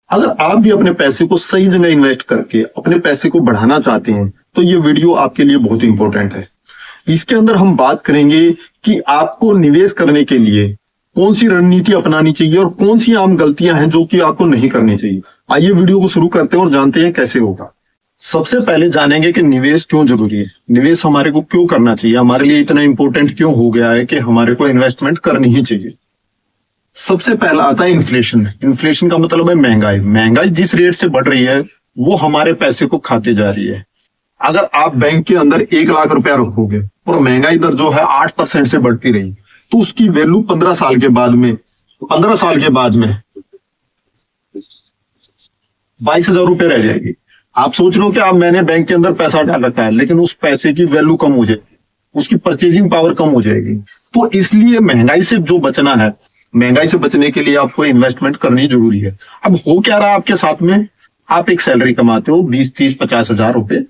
अगर आप भी अपने पैसे को सही जगह इन्वेस्ट करके अपने पैसे को बढ़ाना चाहते हैं तो ये वीडियो आपके लिए बहुत इंपॉर्टेंट है। इसके अंदर हम बात करेंगे कि आपको निवेश करने के लिए कौन सी रणनीति अपनानी चाहिए और कौन सी आम गलतियां हैं जो कि आपको नहीं करनी चाहिए। आइए वीडियो को शुरू करते हैं और जानते हैं कैसे होगा। सबसे पहले जानेंगे कि निवेश क्यों जरूरी है, निवेश हमारे को क्यों करना चाहिए, हमारे लिए इतना इंपॉर्टेंट क्यों हो गया है कि हमारे को इन्वेस्टमेंट करनी ही चाहिए। सबसे पहला आता है इन्फ्लेशन। इन्फ्लेशन का मतलब है महंगाई। महंगाई जिस रेट से बढ़ रही है वो हमारे पैसे को खाते जा रही है। अगर आप बैंक के अंदर 1 लाख रुपया रखोगे और महंगाई दर जो है 8% से बढ़ती रही तो उसकी वैल्यू 15 साल के बाद में 22,000 रुपये रह जाएगी। आप सोच लो कि आप मैंने बैंक के अंदर पैसा डाल रखा है लेकिन उस पैसे की वैल्यू कम हो जाएगी, उसकी परचेजिंग पावर कम हो जाएगी। तो इसलिए महंगाई से जो बचना है, महंगाई से बचने के लिए आपको इन्वेस्टमेंट करनी जरूरी है। अब हो क्या रहा है आपके साथ में, आप एक सैलरी कमाते हो 20, 30, 50 हजार रुपए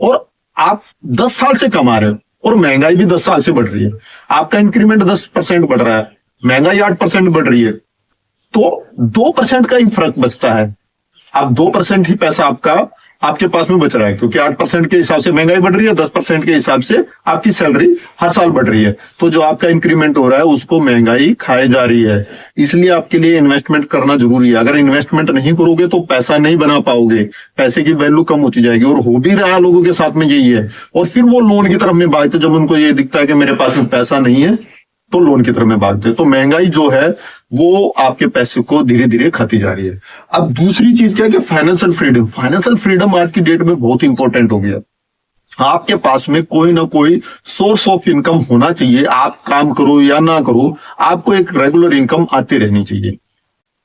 और आप 10 साल से कमा रहे हो और महंगाई भी 10 साल से बढ़ रही है। आपका इंक्रीमेंट 10% बढ़ रहा है, महंगाई 8% बढ़ रही है, तो 2% का ही फर्क बचता है। अब 2% ही पैसा आपके पास में बच रहा है क्योंकि 8% के हिसाब से महंगाई बढ़ रही है, 10% के हिसाब से आपकी सैलरी हर साल बढ़ रही है। तो जो आपका इंक्रीमेंट हो रहा है उसको महंगाई खाए जा रही है। इसलिए आपके लिए इन्वेस्टमेंट करना जरूरी है। अगर इन्वेस्टमेंट नहीं करोगे तो पैसा नहीं बना पाओगे, पैसे की वैल्यू कम होती जाएगी। और हो भी रहा लोगों के साथ में यही है, और फिर वो लोन की तरफ में भागते जब उनको ये दिखता है कि मेरे पास में पैसा नहीं है तो लोन की तरफ में भागते। तो महंगाई जो है वो आपके पैसे को धीरे धीरे खाती जा रही है। अब दूसरी चीज क्या है कि फाइनेंशियल फ्रीडम। फाइनेंशियल फ्रीडम आज की डेट में बहुत इंपॉर्टेंट हो गया। आपके पास में कोई ना कोई सोर्स ऑफ इनकम होना चाहिए। आप काम करो या ना करो, आपको एक रेगुलर इनकम आती रहनी चाहिए।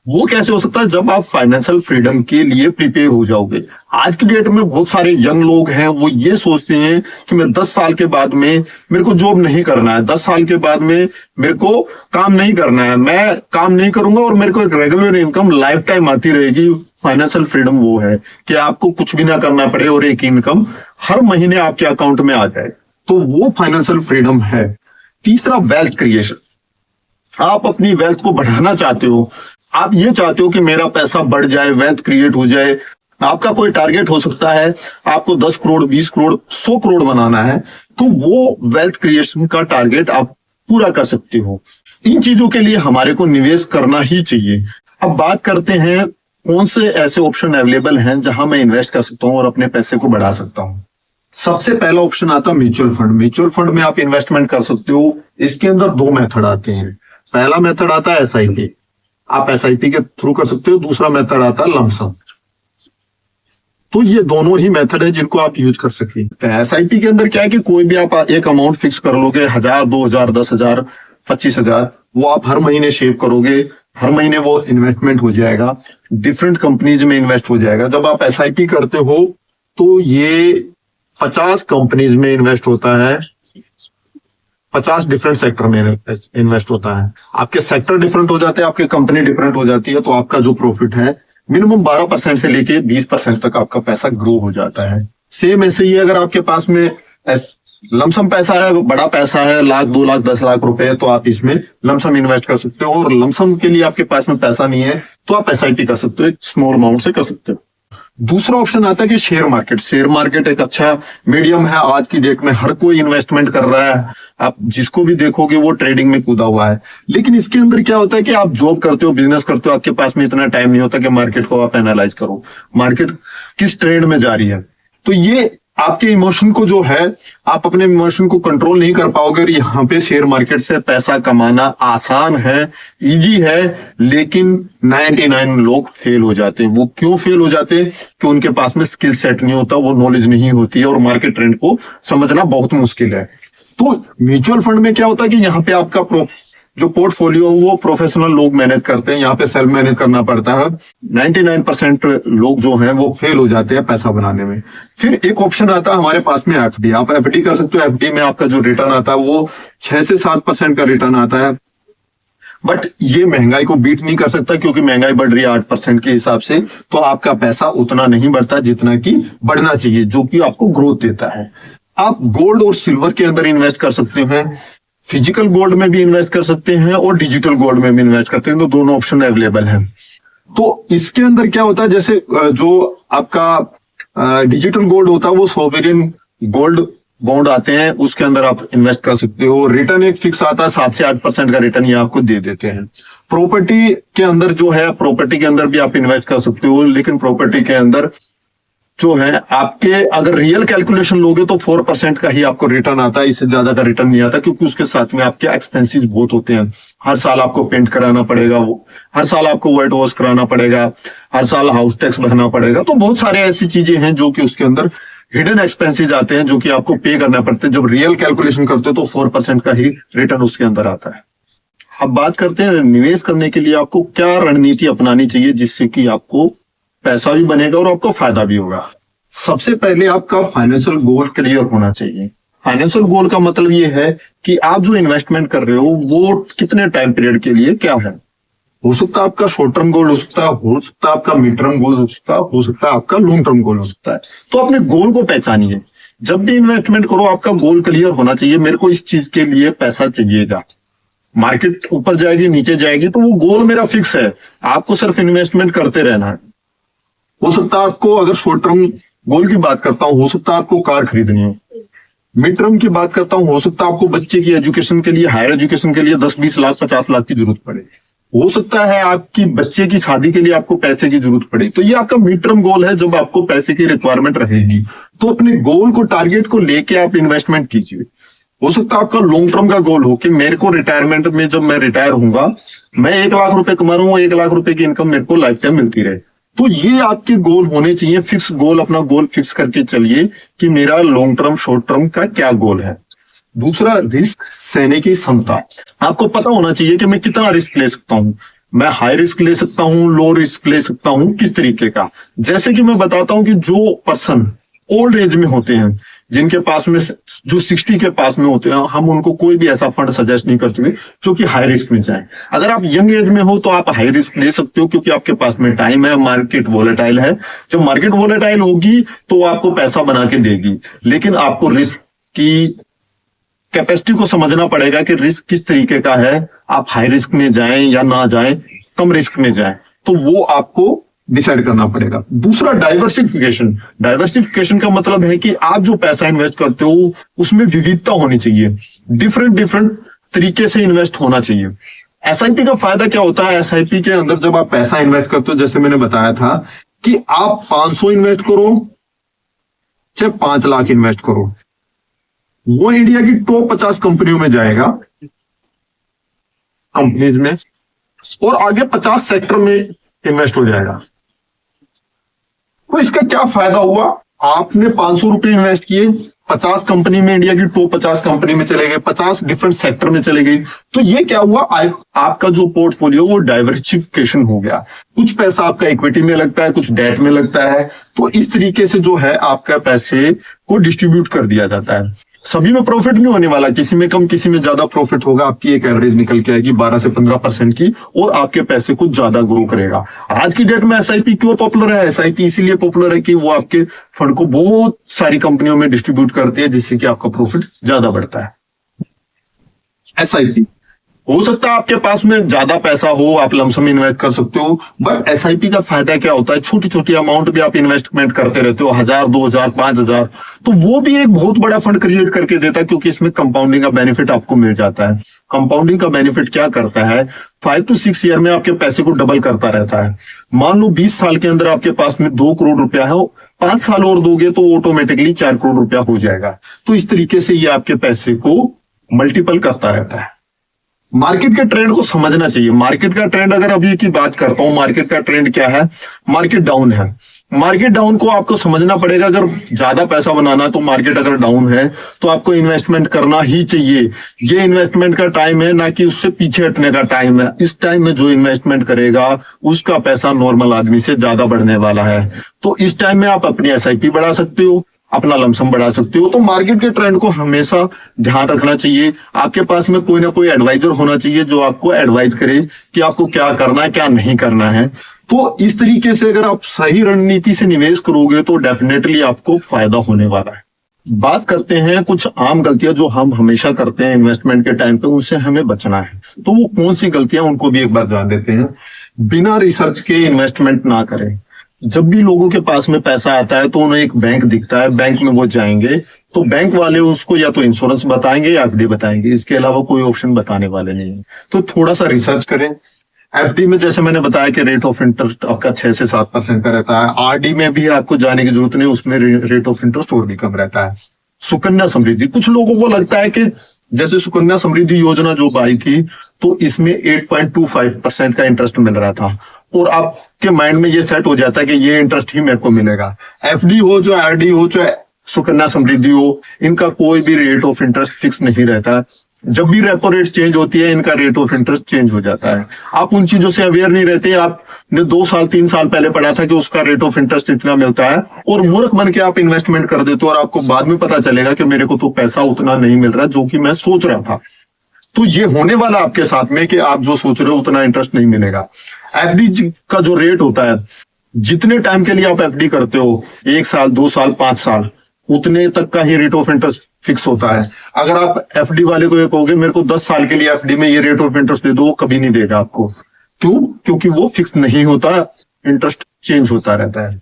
वो कैसे हो सकता है, जब आप फाइनेंशियल फ्रीडम के लिए प्रिपेयर हो जाओगे। आज की डेट में बहुत सारे यंग लोग हैं वो ये सोचते हैं कि मैं 10 साल के बाद में मेरे को जॉब नहीं करना है, 10 साल के बाद में मेरे को काम नहीं करना है, मैं काम नहीं करूंगा और मेरे को एक रेगुलर इनकम लाइफ टाइम आती रहेगी। फाइनेंशियल फ्रीडम वो है कि आपको कुछ भी ना करना पड़े और एक इनकम हर महीने आपके अकाउंट में आ जाए, तो वो फाइनेंशियल फ्रीडम है। तीसरा, वेल्थ क्रिएशन। आप अपनी वेल्थ को बढ़ाना चाहते हो, आप ये चाहते हो कि मेरा पैसा बढ़ जाए, वेल्थ क्रिएट हो जाए। आपका कोई टारगेट हो सकता है, आपको 10 करोड़, 20 करोड़, 100 करोड़ बनाना है, तो वो वेल्थ क्रिएशन का टारगेट आप पूरा कर सकते हो। इन चीजों के लिए हमारे को निवेश करना ही चाहिए। अब बात करते हैं कौन से ऐसे ऑप्शन अवेलेबल हैं जहां मैं इन्वेस्ट कर सकता हूं और अपने पैसे को बढ़ा सकता हूं। सबसे पहला ऑप्शन आता है म्यूचुअल फंड। म्यूचुअल फंड में आप इन्वेस्टमेंट कर सकते हो। इसके अंदर 2 मेथड आते हैं। पहला मेथड आता है SIP, आप SIP के थ्रू कर सकते हो। दूसरा मेथड आता है लमसम। तो ये दोनों ही मेथड है जिनको आप यूज कर सकते हैं। SIP के अंदर क्या है कि कोई भी आप एक अमाउंट फिक्स कर लोगे, 1000, 2000, 10,000, 25,000, वो आप हर महीने सेव करोगे, हर महीने वो इन्वेस्टमेंट हो जाएगा, डिफरेंट कंपनीज में इन्वेस्ट हो जाएगा। जब आप SIP करते हो तो ये 50 कंपनीज में इन्वेस्ट होता है, 50 डिफरेंट सेक्टर में इन्वेस्ट होता है। आपके सेक्टर डिफरेंट हो जाते हैं, आपकी कंपनी डिफरेंट हो जाती है, तो आपका जो प्रॉफिट है मिनिमम 12% से लेके 20% तक आपका पैसा ग्रो हो जाता है। सेम ऐसे ही अगर आपके पास में लमसम पैसा है, बड़ा पैसा है, 1 लाख, 2 लाख, 10 लाख रुपए, तो आप इसमें लमसम इन्वेस्ट कर सकते हो। और लमसम के लिए आपके पास में पैसा नहीं है तो आप SIP कर सकते हो, एक स्मॉल अमाउंट से कर सकते हो। दूसरा ऑप्शन आता है कि शेयर मार्केट। शेयर मार्केट एक अच्छा मीडियम है। आज की डेट में हर कोई इन्वेस्टमेंट कर रहा है, आप जिसको भी देखोगे वो ट्रेडिंग में कूदा हुआ है। लेकिन इसके अंदर क्या होता है कि आप जॉब करते हो, बिजनेस करते हो, आपके पास में इतना टाइम नहीं होता कि मार्केट को आप एनालाइज करो, मार्केट किस ट्रेंड में जा रही है। तो ये आपके इमोशन को जो है, आप अपने इमोशन को कंट्रोल नहीं कर पाओगे। और यहाँ पे शेयर मार्केट से पैसा कमाना आसान है, इजी है, लेकिन 99 लोग फेल हो जाते हैं। वो क्यों फेल हो जाते हैं कि उनके पास में स्किल सेट नहीं होता, वो नॉलेज नहीं होती है और मार्केट ट्रेंड को समझना बहुत मुश्किल है। तो म्यूचुअल फंड में क्या होता है कि यहाँ पे आपका जो पोर्टफोलियो वो प्रोफेशनल लोग मैनेज करते हैं, यहाँ पे सेल्फ मैनेज करना पड़ता है। 99% लोग जो हैं वो फेल हो जाते हैं पैसा बनाने में। फिर एक ऑप्शन आता है हमारे पास में FD। आप FD कर सकते हो। FD में आपका जो रिटर्न आता है वो 6 से 7% का रिटर्न आता है। बट ये महंगाई को बीट नहीं कर सकता क्योंकि महंगाई बढ़ रही है 8% के हिसाब से, तो आपका पैसा उतना नहीं बढ़ता जितना कि बढ़ना चाहिए, जो कि आपको ग्रोथ देता है। आप गोल्ड और सिल्वर के अंदर इन्वेस्ट कर सकते हैं, फिजिकल गोल्ड में भी इन्वेस्ट कर सकते हैं और डिजिटल गोल्ड में भी इन्वेस्ट करते हैं। तो दोनों ऑप्शन अवेलेबल हैं। तो इसके अंदर क्या होता है, जैसे जो आपका डिजिटल गोल्ड होता है वो सोवरेन गोल्ड बॉन्ड आते हैं, उसके अंदर आप इन्वेस्ट कर सकते हो। रिटर्न एक फिक्स आता है, 7 से 8% का रिटर्न ये आपको दे देते हैं। प्रॉपर्टी के अंदर जो है, प्रॉपर्टी के अंदर भी आप इन्वेस्ट कर सकते हो, लेकिन प्रॉपर्टी के अंदर जो है आपके अगर रियल कैलकुलेशन लोगे तो 4% का ही आपको रिटर्न आता है, इससे ज्यादा का रिटर्न नहीं आता, क्योंकि उसके साथ में आपके एक्सपेंसेस बहुत होते हैं। हर साल आपको पेंट कराना पड़ेगा, वो हर साल आपको व्हाइट वॉश कराना पड़ेगा, हर साल हाउस टैक्स भरना पड़ेगा। तो बहुत सारे ऐसी चीजें हैं जो कि उसके अंदर हिडन एक्सपेंसेस आते हैं, जो कि आपको पे करना पड़ते हैं। जब रियल कैलकुलेशन करते हो तो 4% का ही रिटर्न उसके अंदर आता है। अब बात करते हैं निवेश करने के लिए आपको क्या रणनीति अपनानी चाहिए, जिससे कि आपको पैसा भी बनेगा और आपको फायदा भी होगा। सबसे पहले आपका फाइनेंशियल गोल क्लियर होना चाहिए। फाइनेंशियल गोल का मतलब ये है कि आप जो इन्वेस्टमेंट कर रहे हो वो कितने टाइम पीरियड के लिए क्या है। हो सकता है आपका शॉर्ट टर्म गोल, हो सकता है आपका मिड टर्म गोल, हो सकता है आपका लॉन्ग टर्म गोल हो सकता है। तो अपने गोल को पहचानिए। जब भी इन्वेस्टमेंट करो आपका गोल क्लियर होना चाहिए। मेरे को इस चीज के लिए पैसा चाहिएगा। मार्केट ऊपर जाएगी नीचे जाएगी तो वो गोल मेरा फिक्स है, आपको सिर्फ इन्वेस्टमेंट करते रहना है। हो सकता है आपको, अगर शॉर्ट टर्म गोल की बात करता हूं, हो सकता है आपको कार खरीदनी है। मिड टर्म की बात करता हूं, हो सकता है आपको बच्चे की एजुकेशन के लिए, हायर एजुकेशन के लिए 10-20 लाख 50 लाख की जरूरत पड़े। हो सकता है आपकी बच्चे की शादी के लिए आपको पैसे की जरूरत पड़े। तो ये आपका मिड टर्म गोल है, जब आपको पैसे की रिक्वायरमेंट रहेगी तो अपने गोल को, टारगेट को लेके आप इन्वेस्टमेंट कीजिए। हो सकता है आपका लॉन्ग टर्म का गोल हो कि मेरे को रिटायरमेंट में, जब मैं रिटायर होऊंगा, मैं 1 लाख रुपए कमा रहा हूँ, 1 लाख रुपए की इनकम मेरे को लाइफ टाइम मिलती रहे। तो ये आपके गोल होने चाहिए। फिक्स गोल, अपना गोल फिक्स करके चलिए कि मेरा लॉन्ग टर्म शॉर्ट टर्म का क्या गोल है। दूसरा, रिस्क सहने की क्षमता। आपको पता होना चाहिए कि मैं कितना रिस्क ले सकता हूँ। मैं हाई रिस्क ले सकता हूँ, लो रिस्क ले सकता हूँ, किस तरीके का। जैसे कि मैं बताता हूँ कि जो पर्सन ओल्ड एज में होते हैं, जिनके पास में, जो 60 के पास में होते हैं, हम उनको कोई भी ऐसा फंड सजेस्ट नहीं करते जो कि हाई रिस्क में जाए। अगर आप यंग एज में हो तो आप हाई रिस्क ले सकते हो, क्योंकि आपके पास में टाइम है। मार्केट वोलेटाइल है, जब मार्केट वोलेटाइल होगी तो आपको पैसा बना के देगी, लेकिन आपको रिस्क की कैपेसिटी को समझना पड़ेगा कि रिस्क किस तरीके का है। आप हाई रिस्क में जाएं या ना जाएं, कम रिस्क में जाएं, तो वो आपको डिसाइड करना पड़ेगा। दूसरा, डाइवर्सिफिकेशन। डाइवर्सिफिकेशन का मतलब है कि आप जो पैसा इन्वेस्ट करते हो उसमें विविधता होनी चाहिए, डिफरेंट तरीके से इन्वेस्ट होना चाहिए। एसआईपी का फायदा क्या होता है? एसआईपी के अंदर जब आप पैसा इन्वेस्ट करते हो, जैसे मैंने बताया था कि आप 500 इन्वेस्ट करो चाहे 5 लाख इन्वेस्ट करो, वो इंडिया की टॉप 50 कंपनियों में जाएगा, कंपनीज में, और आगे 50 सेक्टर में इन्वेस्ट हो जाएगा। तो इसका क्या फायदा हुआ? आपने 500 रुपए इन्वेस्ट किए, 50 कंपनी में, इंडिया की टॉप 50 कंपनी में चले गए, 50 डिफरेंट सेक्टर में चले गई। तो ये क्या हुआ? आपका जो पोर्टफोलियो वो डाइवर्सिफिकेशन हो गया। कुछ पैसा आपका इक्विटी में लगता है, कुछ डेट में लगता है। तो इस तरीके से जो है आपका पैसे को डिस्ट्रीब्यूट कर दिया जाता है। सभी में प्रॉफिट नहीं होने वाला, किसी में कम किसी में ज्यादा प्रॉफिट होगा। आपकी एक एवरेज निकल के आएगी 12 से 15% की, और आपके पैसे कुछ ज्यादा ग्रो करेगा। आज की डेट में एसआईपी क्यों पॉपुलर है? एसआईपी इसीलिए पॉपुलर है कि वो आपके फंड को बहुत सारी कंपनियों में डिस्ट्रीब्यूट करती है, जिससे कि आपका प्रॉफिट ज्यादा बढ़ता है। एसआईपी, हो सकता है आपके पास में ज्यादा पैसा हो, आप लमसम इन्वेस्ट कर सकते हो, बट एसआईपी का फायदा क्या होता है? छोटी छोटी अमाउंट भी आप इन्वेस्टमेंट करते रहते हो, 1000, 2000, 5000, तो वो भी एक बहुत बड़ा फंड क्रिएट करके देता है, क्योंकि इसमें कंपाउंडिंग का बेनिफिट आपको मिल जाता है। कंपाउंडिंग का बेनिफिट क्या करता है? 5 to 6 ईयर में आपके पैसे को डबल करता रहता है। मान लो 20 साल के अंदर आपके पास में 2 करोड़ रुपया है, 5 साल और दोगे तो ऑटोमेटिकली 4 करोड़ रुपया हो जाएगा। तो इस तरीके से ये आपके पैसे को मल्टीपल करता रहता है। मार्केट के ट्रेंड को समझना चाहिए। मार्केट का ट्रेंड, अगर अभी की बात करता हूं, मार्केट का ट्रेंड क्या है? मार्केट डाउन है। मार्केट डाउन को आपको समझना पड़ेगा। अगर ज्यादा पैसा बनाना है तो मार्केट अगर डाउन है तो आपको इन्वेस्टमेंट करना ही चाहिए। ये इन्वेस्टमेंट का टाइम है, ना कि उससे पीछे हटने का टाइम है। इस टाइम में जो इन्वेस्टमेंट करेगा उसका पैसा नॉर्मल आदमी से ज्यादा बढ़ने वाला है। तो इस टाइम में आप अपनी एसआईपी बढ़ा सकते हो, अपना लमसम बढ़ा सकते हो। तो मार्केट के ट्रेंड को हमेशा ध्यान रखना चाहिए। आपके पास में कोई ना कोई एडवाइजर होना चाहिए जो आपको एडवाइस करे कि आपको क्या करना है, क्या नहीं करना है। तो इस तरीके से अगर आप सही रणनीति से निवेश करोगे तो डेफिनेटली आपको फायदा होने वाला है। बात करते हैं कुछ आम गलतियां जो हम हमेशा करते हैं इन्वेस्टमेंट के टाइम पे, उनसे हमें बचना है। तो वो कौन सी गलतियां, उनको भी एक बार जान देते हैं। बिना रिसर्च के इन्वेस्टमेंट ना करें। जब भी लोगों के पास में पैसा आता है तो उन्हें एक बैंक दिखता है, बैंक में वो जाएंगे तो बैंक वाले उसको या तो इंश्योरेंस बताएंगे या एफडी बताएंगे, इसके अलावा कोई ऑप्शन बताने वाले नहीं है। तो थोड़ा सा रिसर्च करें। एफडी में जैसे मैंने बताया कि रेट ऑफ इंटरेस्ट आपका 6 से 7% का रहता है। आरडी में भी आपको जाने की जरूरत नहीं, उसमें रेट ऑफ इंटरेस्ट और भी कम रहता है। सुकन्या समृद्धि, कुछ लोगों को लगता है कि जैसे सुकन्या समृद्धि योजना जो आई थी तो इसमें 8.25% का इंटरेस्ट मिल रहा था और आपके माइंड में ये सेट हो जाता है कि ये इंटरेस्ट ही मेरे को मिलेगा। एफडी हो चाहे आरडी हो चाहे सुकन्या समृद्धि हो, इनका कोई भी रेट ऑफ इंटरेस्ट फिक्स नहीं रहता। जब भी रेपो रेट चेंज होती है इनका रेट ऑफ इंटरेस्ट चेंज हो जाता है। आप उन चीजों से अवेयर नहीं रहते। आपने 2 साल 3 साल पहले पढ़ा था कि उसका रेट ऑफ इंटरेस्ट इतना मिलता है और मूर्ख बन के आप इन्वेस्टमेंट कर देते हो और आपको बाद में पता चलेगा कि मेरे को तो पैसा उतना नहीं मिल रहा जो कि मैं सोच रहा था। तो ये होने वाला आपके साथ में कि आप जो सोच रहे हो उतना इंटरेस्ट नहीं मिलेगा। एफडी का जो रेट होता है, जितने टाइम के लिए आप एफडी करते हो, 1 साल 2 साल 5 साल, उतने तक का ही रेट ऑफ इंटरेस्ट फिक्स होता है। अगर आप एफडी वाले को ये कहोगे मेरे को 10 साल के लिए एफडी में ये रेट ऑफ इंटरेस्ट दे दो, वो कभी नहीं देगा आपको। क्यों? क्योंकि वो फिक्स नहीं होता, इंटरेस्ट चेंज होता रहता है।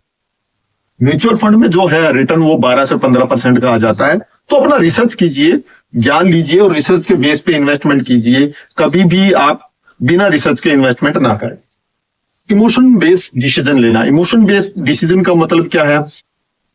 म्यूचुअल फंड में जो है रिटर्न वो 12 से 15% का आ जाता है। तो अपना रिसर्च कीजिए, ज्ञान लीजिए और रिसर्च के बेस पे इन्वेस्टमेंट कीजिए। कभी भी आप बिना रिसर्च के इन्वेस्टमेंट ना करें। इमोशन बेस्ड डिसीजन लेना, इमोशन बेस्ड डिसीजन का मतलब क्या है?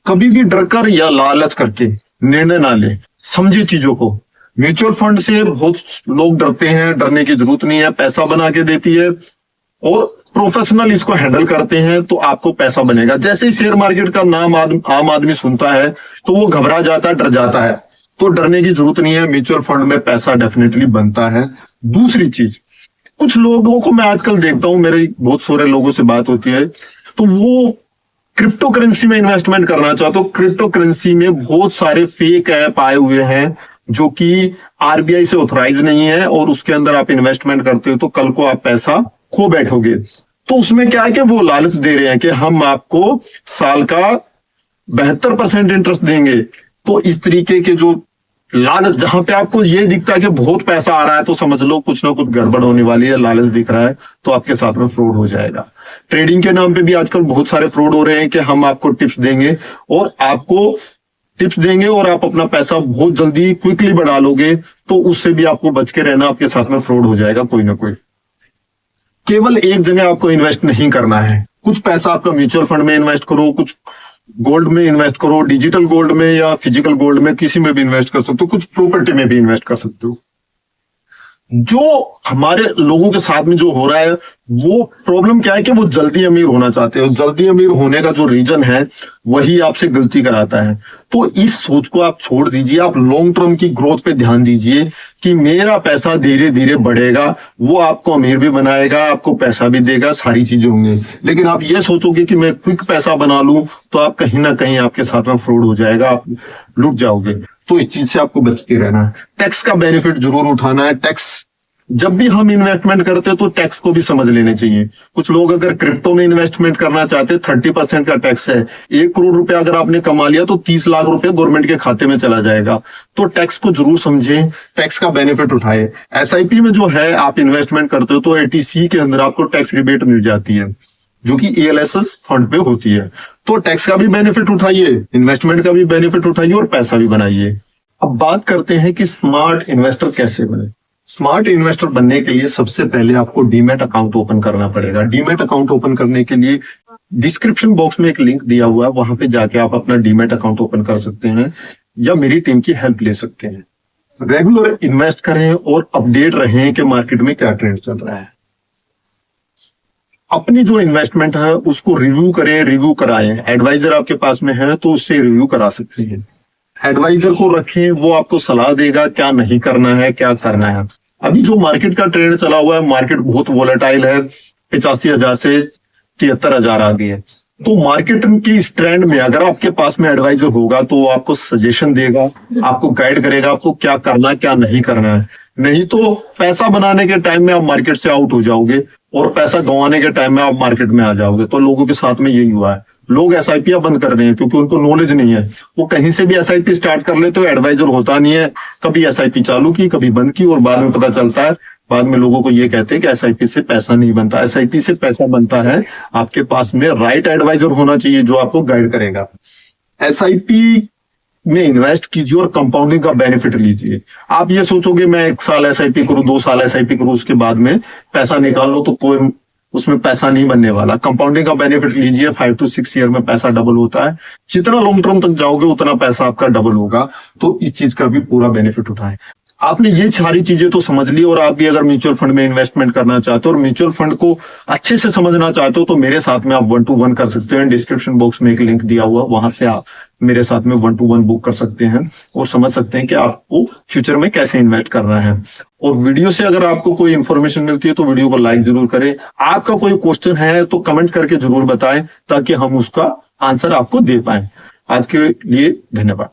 कभी भी डरकर या लालच करके निर्णय ना ले, समझे चीजों को। म्यूचुअल फंड से बहुत लोग डरते हैं, डरने की जरूरत नहीं है, पैसा बना के देती है और प्रोफेशनल इसको हैंडल करते हैं तो आपको पैसा बनेगा। जैसे ही शेयर मार्केट का नाम आम आदमी सुनता है तो वो घबरा जाता है, डर जाता है। तो डरने की जरूरत नहीं है, म्यूचुअल फंड में पैसा डेफिनेटली बनता है। दूसरी चीज, कुछ लोगों को मैं आजकल देखता हूं, मेरे बहुत सारे लोगों से बात होती है तो वो क्रिप्टो करेंसी में इन्वेस्टमेंट करना चाहते हो। क्रिप्टो करेंसी में बहुत सारे फेक ऐप आए हुए हैं जो कि आरबीआई से ऑथराइज नहीं है और उसके अंदर आप इन्वेस्टमेंट करते हो तो कल को आप पैसा खो बैठोगे। तो उसमें क्या है कि वो लालच दे रहे हैं कि हम आपको साल का 72% इंटरेस्ट देंगे। तो इस तरीके के जो लालच, जहां पे आपको ये दिखता है कि बहुत पैसा आ रहा है तो समझ लो कुछ ना कुछ गड़बड़ होने वाली है, लालच दिख रहा है तो आपके साथ में फ्रॉड हो जाएगा। ट्रेडिंग के नाम पे भी आजकल बहुत सारे फ्रॉड हो रहे हैं कि हम आपको टिप्स देंगे और आप अपना पैसा बहुत जल्दी क्विकली बढ़ा लोगे, तो उससे भी आपको बच के रहना, आपके साथ में फ्रॉड हो जाएगा कोई ना कोई। केवल एक जगह आपको इन्वेस्ट नहीं करना है। कुछ पैसा आपका म्यूचुअल फंड में इन्वेस्ट करो, कुछ गोल्ड में इन्वेस्ट करो, डिजिटल गोल्ड में या फिजिकल गोल्ड में, किसी में भी इन्वेस्ट कर सकते हो, कुछ प्रॉपर्टी में भी इन्वेस्ट कर सकते हो। जो हमारे लोगों के साथ में जो हो रहा है वो प्रॉब्लम क्या है कि वो जल्दी अमीर होना चाहते हो। जल्दी अमीर होने का जो रीजन है वही आपसे गलती कराता है। तो इस सोच को आप छोड़ दीजिए, आप लॉन्ग टर्म की ग्रोथ पे ध्यान दीजिए कि मेरा पैसा धीरे धीरे बढ़ेगा, वो आपको अमीर भी बनाएगा, आपको पैसा भी देगा, सारी चीजें होंगी। लेकिन आप ये सोचोगे कि मैं क्विक पैसा बना लूं तो आप कहीं ना कहीं आपके साथ में फ्रॉड हो जाएगा, आप लुट जाओगे। तो इस चीज से आपको बच के रहना है। टैक्स का बेनिफिट जरूर उठाना है। टैक्स जब भी हम इन्वेस्टमेंट करते हैं तो टैक्स को भी समझ लेने चाहिए। कुछ लोग अगर क्रिप्टो में इन्वेस्टमेंट करना चाहते हैं, 30% का टैक्स है। 1 करोड़ रुपया अगर आपने कमा लिया तो 30 लाख रुपए गवर्नमेंट के खाते में चला जाएगा। तो टैक्स को जरूर समझें, टैक्स का बेनिफिट उठाए। एसआईपी में जो है आप इन्वेस्टमेंट करते हो तो 80C के अंदर आपको टैक्स रिबेट मिल जाती है जो कि ALSS फंड पे होती है। तो टैक्स का भी बेनिफिट उठाइए, इन्वेस्टमेंट का भी बेनिफिट उठाइए और पैसा भी बनाइए। अब बात करते हैं कि स्मार्ट इन्वेस्टर कैसे बने। स्मार्ट इन्वेस्टर बनने के लिए सबसे पहले आपको डीमैट अकाउंट ओपन करना पड़ेगा। डीमैट अकाउंट ओपन करने के लिए डिस्क्रिप्शन बॉक्स में एक लिंक दिया हुआ है, वहां पे जाके आप अपना डीमैट अकाउंट ओपन कर सकते हैं या मेरी टीम की हेल्प ले सकते हैं। रेगुलर इन्वेस्ट करें और अपडेट रहें कि मार्केट में क्या ट्रेंड चल रहा है। अपनी जो इन्वेस्टमेंट है उसको रिव्यू करें, रिव्यू कराएं। एडवाइजर आपके पास में है तो उससे रिव्यू करा सकते हैं। एडवाइजर को रखें, वो आपको सलाह देगा क्या नहीं करना है, क्या करना है। अभी जो मार्केट का ट्रेंड चला हुआ है, मार्केट बहुत वोलेटाइल है, 85,000 से 73,000 आ गई है। तो मार्केट की इस ट्रेंड में अगर आपके पास में एडवाइजर होगा तो वो आपको सजेशन देगा, आपको गाइड करेगा, आपको क्या करना क्या नहीं करना है। नहीं तो पैसा बनाने के टाइम में आप मार्केट से आउट हो जाओगे और पैसा गंवाने के टाइम में आप मार्केट में आ जाओगे। तो लोगों के साथ में यही हुआ है, लोग एसआईपी बंद कर रहे हैं क्योंकि उनको नॉलेज नहीं है। वो कहीं से भी एसआईपी स्टार्ट कर ले तो एडवाइजर होता नहीं है, कभी एसआईपी चालू की कभी बंद की और बाद में पता चलता है बाद में लोगों को ये कहते हैं कि एसआईपी से पैसा नहीं बनता। एसआईपी से पैसा बनता है, आपके पास में राइट एडवाइजर होना चाहिए जो आपको गाइड करेगा। एसआईपी में इन्वेस्ट कीजिए और कंपाउंडिंग का बेनिफिट लीजिए। आप ये सोचोगे मैं 1 साल एसआईपी करूं, 2 साल एसआईपी करूं, उसके बाद में पैसा निकाल लो, तो कोई उसमें पैसा नहीं बनने वाला। कंपाउंडिंग का बेनिफिट लीजिए, 5 to 6 ईयर में पैसा डबल होता है। जितना लॉन्ग टर्म तक जाओगे उतना पैसा आपका डबल होगा। तो इस चीज का भी पूरा बेनिफिट उठाएं। आपने ये सारी चीजें तो समझ ली, और आप भी अगर म्यूचुअल फंड में इन्वेस्टमेंट करना चाहते हो और म्यूचुअल फंड को अच्छे से समझना चाहते हो, तो मेरे साथ में आप 1-to-1 कर सकते हो। डिस्क्रिप्शन बॉक्स में एक लिंक दिया हुआ, वहां से आप मेरे साथ में 1-to-1 बुक कर सकते हैं और समझ सकते हैं कि आपको फ्यूचर में कैसे इन्वेस्ट करना है। और वीडियो से अगर आपको कोई इन्फॉर्मेशन मिलती है तो वीडियो को लाइक जरूर करें। आपका कोई क्वेश्चन है तो कमेंट करके जरूर बताएं, ताकि हम उसका आंसर आपको दे पाए। आज के लिए धन्यवाद।